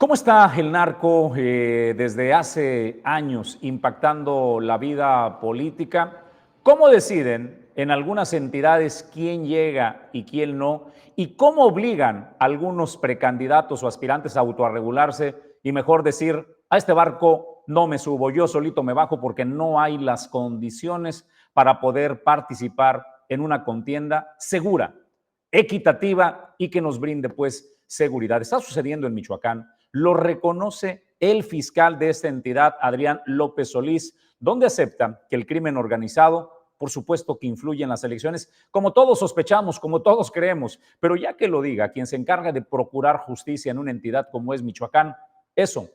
¿Cómo está el narco desde hace años impactando la vida política? ¿Cómo deciden en algunas entidades quién llega y quién no? ¿Y cómo obligan a algunos precandidatos o aspirantes a autorregularse y mejor decir, a este barco no me subo, yo solito me bajo porque no hay las condiciones para poder participar en una contienda segura, equitativa y que nos brinde pues seguridad? Está sucediendo en Michoacán. Lo reconoce el fiscal de esta entidad, Adrián López Solís, donde acepta que el crimen organizado, por supuesto que influye en las elecciones, como todos sospechamos, como todos creemos, pero ya que lo diga quien se encarga de procurar justicia en una entidad como es Michoacán, eso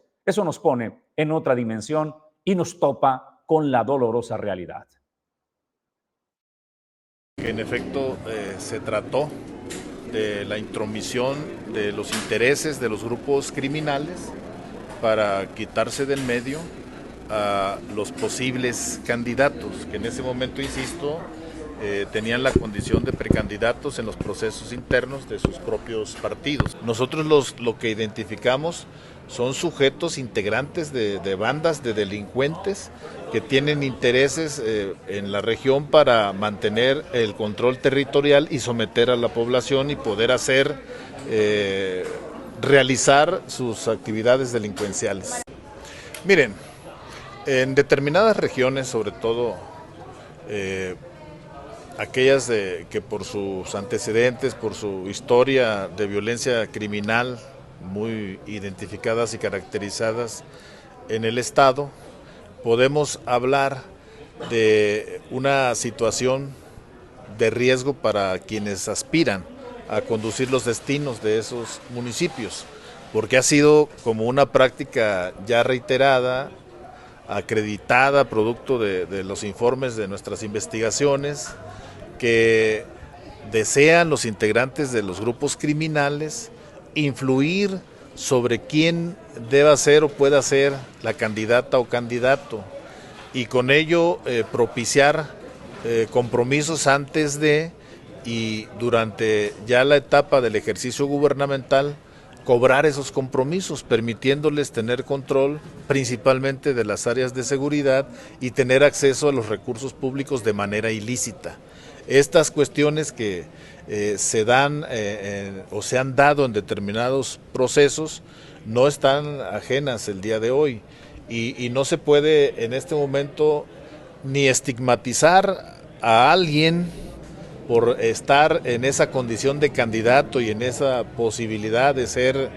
nos pone en otra dimensión y nos topa con la dolorosa realidad. En efecto, se trató de la intromisión de los intereses de los grupos criminales para quitarse del medio a los posibles candidatos, que en ese momento, insisto, tenían la condición de precandidatos en los procesos internos de sus propios partidos. Nosotros lo que identificamos son sujetos integrantes de bandas de delincuentes que tienen intereses en la región para mantener el control territorial y someter a la población y poder realizar sus actividades delincuenciales. Miren, en determinadas regiones, sobre todo aquellas que por sus antecedentes, por su historia de violencia criminal muy identificadas y caracterizadas en el Estado, podemos hablar de una situación de riesgo para quienes aspiran a conducir los destinos de esos municipios, porque ha sido como una práctica ya reiterada, acreditada, producto de los informes de nuestras investigaciones, que desean los integrantes de los grupos criminales influir sobre quién deba ser o pueda ser la candidata o candidato y con ello propiciar compromisos antes de y durante ya la etapa del ejercicio gubernamental, cobrar esos compromisos, permitiéndoles tener control principalmente de las áreas de seguridad y tener acceso a los recursos públicos de manera ilícita. Estas cuestiones que se dan o se han dado en determinados procesos no están ajenas el día de hoy y no se puede en este momento ni estigmatizar a alguien por estar en esa condición de candidato y en esa posibilidad de ser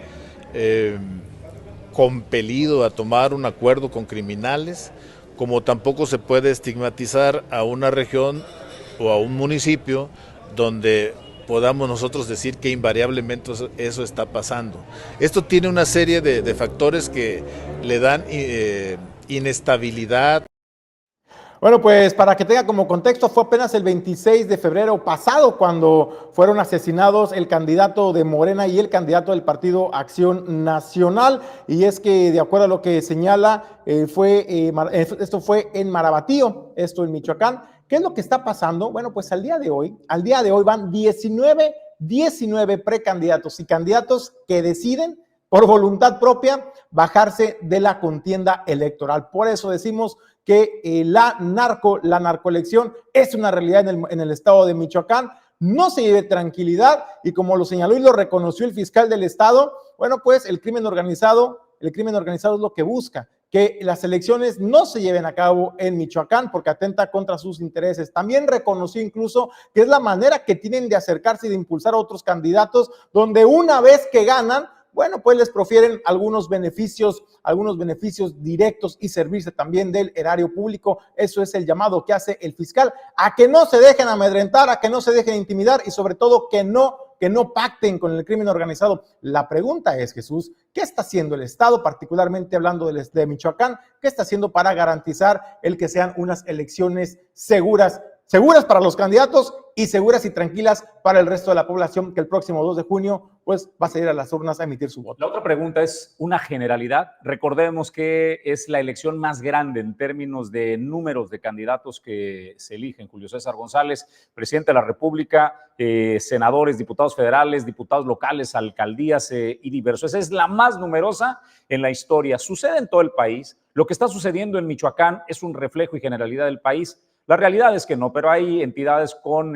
compelido a tomar un acuerdo con criminales, como tampoco se puede estigmatizar a una región o a un municipio donde podamos nosotros decir que invariablemente eso está pasando. Esto tiene una serie de factores que le dan inestabilidad. Bueno, pues para que tenga como contexto, fue apenas el 26 de febrero pasado cuando fueron asesinados el candidato de Morena y el candidato del Partido Acción Nacional. Y es que, de acuerdo a lo que señala, esto fue en Marabatío, esto en Michoacán. ¿Qué es lo que está pasando? Bueno, pues al día de hoy van 19 precandidatos y candidatos que deciden por voluntad propia bajarse de la contienda electoral. Por eso decimos que la narcoelección es una realidad en el estado de Michoacán. No se lleve tranquilidad y como lo señaló y lo reconoció el fiscal del estado, bueno, pues el crimen organizado es lo que busca, que las elecciones no se lleven a cabo en Michoacán porque atenta contra sus intereses. También reconoció incluso que es la manera que tienen de acercarse y de impulsar a otros candidatos, donde una vez que ganan, bueno, pues les profieren algunos beneficios directos y servirse también del erario público. Eso es el llamado que hace el fiscal, a que no se dejen amedrentar, a que no se dejen intimidar y sobre todo que no pacten con el crimen organizado. La pregunta es, Jesús, ¿qué está haciendo el Estado, particularmente hablando de Michoacán? ¿Qué está haciendo para garantizar el que sean unas elecciones seguras, seguras para los candidatos y seguras y tranquilas para el resto de la población que el próximo 2 de junio pues va a salir a las urnas a emitir su voto. La otra pregunta es una generalidad. Recordemos que es la elección más grande en términos de números de candidatos que se eligen. Julio César González, presidente de la República, senadores, diputados federales, diputados locales, alcaldías y diversos. Esa es la más numerosa en la historia. Sucede en todo el país. Lo que está sucediendo en Michoacán es un reflejo y generalidad del país. La realidad es que no, pero hay entidades con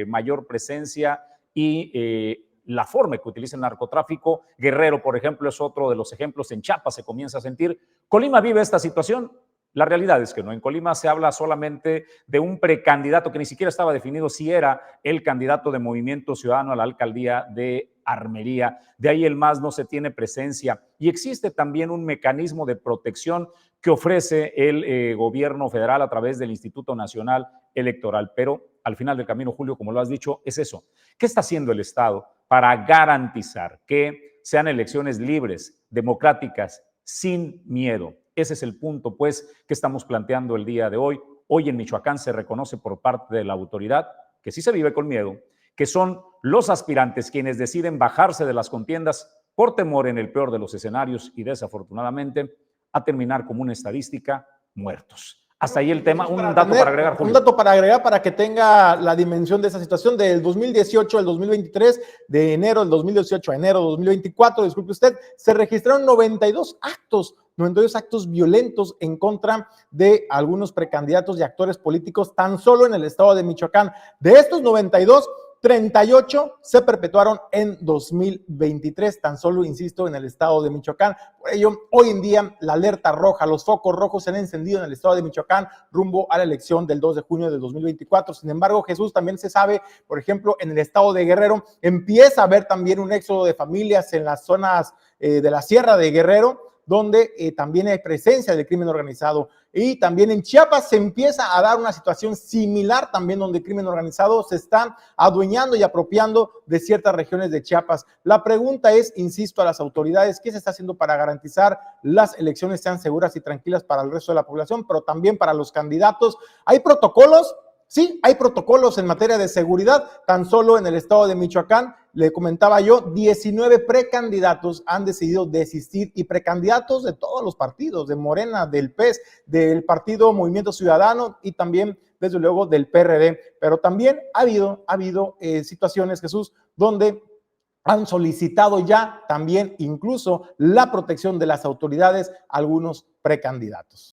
mayor presencia y la forma que utiliza el narcotráfico. Guerrero, por ejemplo, es otro de los ejemplos. En Chiapas se comienza a sentir. Colima vive esta situación. La realidad es que no. En Colima se habla solamente de un precandidato que ni siquiera estaba definido si era el candidato de Movimiento Ciudadano a la alcaldía de Armería. De ahí el MAS no se tiene presencia. Y existe también un mecanismo de protección que ofrece el gobierno federal a través del Instituto Nacional Electoral. Pero al final del camino, Julio, como lo has dicho, es eso. ¿Qué está haciendo el Estado para garantizar que sean elecciones libres, democráticas, sin miedo? Ese es el punto, pues, que estamos planteando el día de hoy. Hoy en Michoacán se reconoce por parte de la autoridad que sí se vive con miedo, que son los aspirantes quienes deciden bajarse de las contiendas por temor, en el peor de los escenarios y desafortunadamente, a terminar como una estadística, muertos. Hasta ahí el tema. Un dato para agregar, Julio. Un dato para agregar para que tenga la dimensión de esa situación. Del 2018 al 2023, de enero del 2018 a enero del 2024, disculpe usted, se registraron 92 actos violentos en contra de algunos precandidatos y actores políticos tan solo en el estado de Michoacán. De estos 92, 38 se perpetuaron en 2023, tan solo, insisto, en el estado de Michoacán. Por ello, hoy en día, la alerta roja, los focos rojos se han encendido en el estado de Michoacán rumbo a la elección del 2 de junio del 2024. Sin embargo, Jesús, también se sabe, por ejemplo, en el estado de Guerrero, empieza a haber también un éxodo de familias en las zonas de la Sierra de Guerrero, donde también hay presencia del crimen organizado. Y también en Chiapas se empieza a dar una situación similar también, donde el crimen organizado se está adueñando y apropiando de ciertas regiones de Chiapas. La pregunta es, insisto, a las autoridades, ¿qué se está haciendo para garantizar las elecciones sean seguras y tranquilas para el resto de la población, pero también para los candidatos? ¿Hay protocolos? Sí, hay protocolos en materia de seguridad. Tan solo en el estado de Michoacán, le comentaba yo, 19 precandidatos han decidido desistir, y precandidatos de todos los partidos, de Morena, del PES, del Partido Movimiento Ciudadano y también, desde luego, del PRD. Pero también ha habido situaciones, Jesús, donde han solicitado ya también incluso la protección de las autoridades a algunos precandidatos.